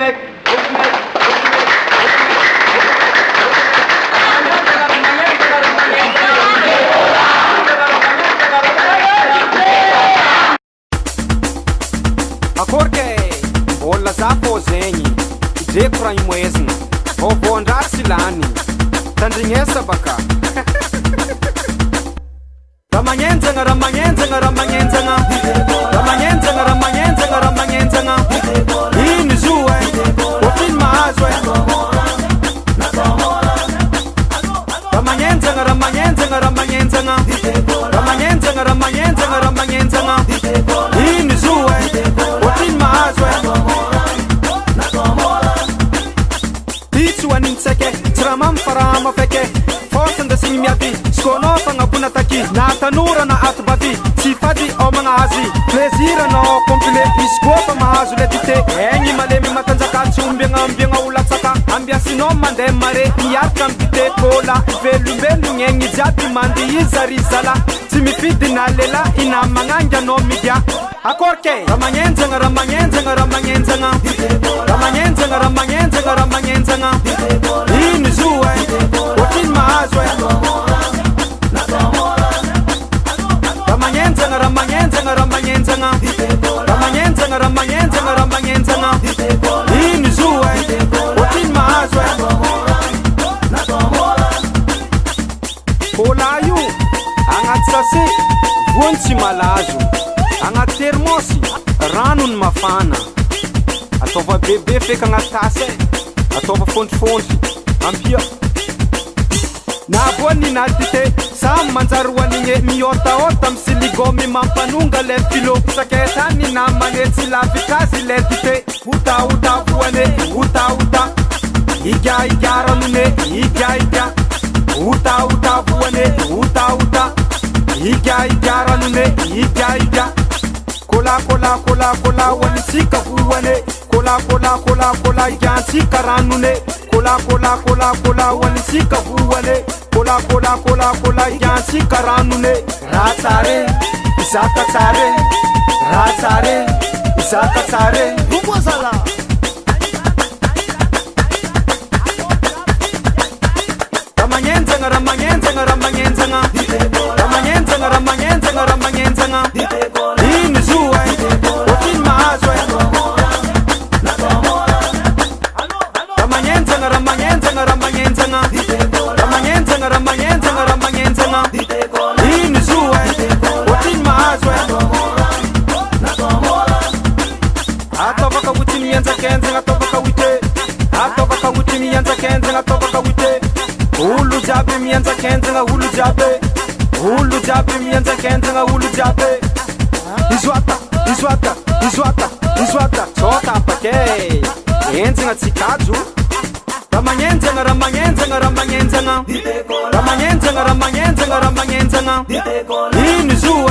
Akorke bola za fô zegny idreko raha imoezina voandrary sy lany tandrignesa baka ramagnenjagna ramagnenjagna ramagnenjagna ramagnenjagna ramagnenjagna ramagnenjagna ino izo ofiny mahazo ramagnenjagna ramagnenjagna ramagnenjagna ramagnenjagna ramagnenjagna ramagnenjagna ino izo ofiny mahazo pitso anintsake tsy raha mamifaraha feke force andasigny miady skonao fagnabona taky na tanora na ato bavy tsy fady ao magnazy plaisir anao complet misy kofa mahazo le dité egny malemy matanjaka tsy ombiagna olatsaka ambiasinao mandeha mare miaraka amy dité kola velombelogny egny jiaby mandy izarizala tsy mifidy na lela ina magnangy anao midia akorke ramagnenjagna ramagnenjagna ramagnenjagna ramagnenjagna ramagnenjagna ramagnenjagna ino izo ofiny mahazo ramagnenjagna ramagnenjagna ramagnenjagna ramagnenjagna ramagnenjagna ramagnenjagna ino izo ofiny mahazo kola io agnaty sase voany tsy malazo agnaty termosy ranony mafana ataova bebe feka agnaty tasy ataova fontrifondry ampia na voany na dité samy manjary hoanigny miôtaôta amy siligomy mampanonga le filo saketany na manetsy lavikazy le dité otaota voane otaota iga ranone iga otaota voane otaota iga ranone iga kola hoanitsika voane kola igansika ranone kola hoanitsika voane kola igansika ranone raha tsare izaka tsare raha tsare izaka tsare Rumozala ramagnenjagna ramagnenjagna ramagnenjagna ramagnenjagna ramagnenjagna ramagnenjagna ino izo ofiny mahazo ramagnenjagna ramagnenjagna ramagnenjagna ramagnenjagna ramagnenjagna ramagnenjagna ino izo ofiny mahazo ataovaka otiny mianjakenjagna ataovaka wite ataovaka otiny mianjakenjagna ataovaka wite olo jiaby mianjakenjagna olo jiaby mianjakenjagna olo jiaby izoata tsota apake enjagna tsikajo ramagnenjagna ramagnenjagna ramagnenjagna ramagnenjagna ramagnenjagna ramagnenjagna ino izo